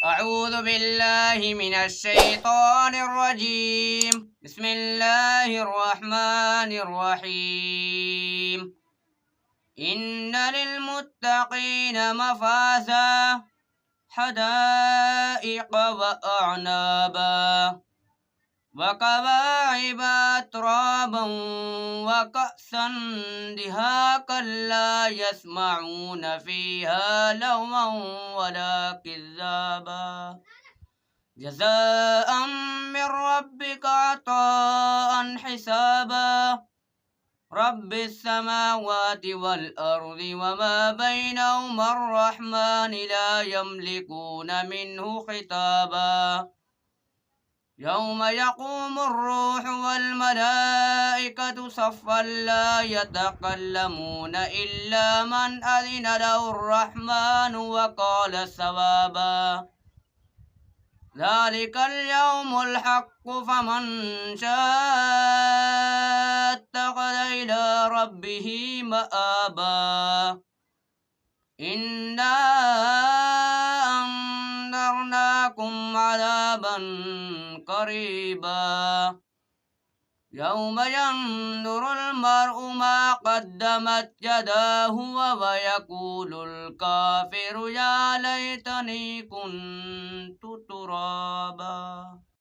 أعوذ بالله من الشيطان الرجيم. بسم الله الرحمن الرحيم. إن للمتقين مفازا حدائق وأعنابا وكواعب أترابا وكأسا دهاقا لا يسمعون فيها لغوا ولا كذابا جزاء من ربك عطاء حسابا رب السماوات والأرض وما بينهما الرحمن لا يملكون منه خطابا يوم يقوم الروح والملائكة صفا لا يتكلمون إلا من أذن له الرحمن وقال صوابا ذلك اليوم الحق فمن شاء اتخذ إلى ربه مآبا إنا أنذرناكم عذابا قريبا يوم ينظر المرء ما قدمت يداه ويقول الكافر يا ليتني كنت ترابا.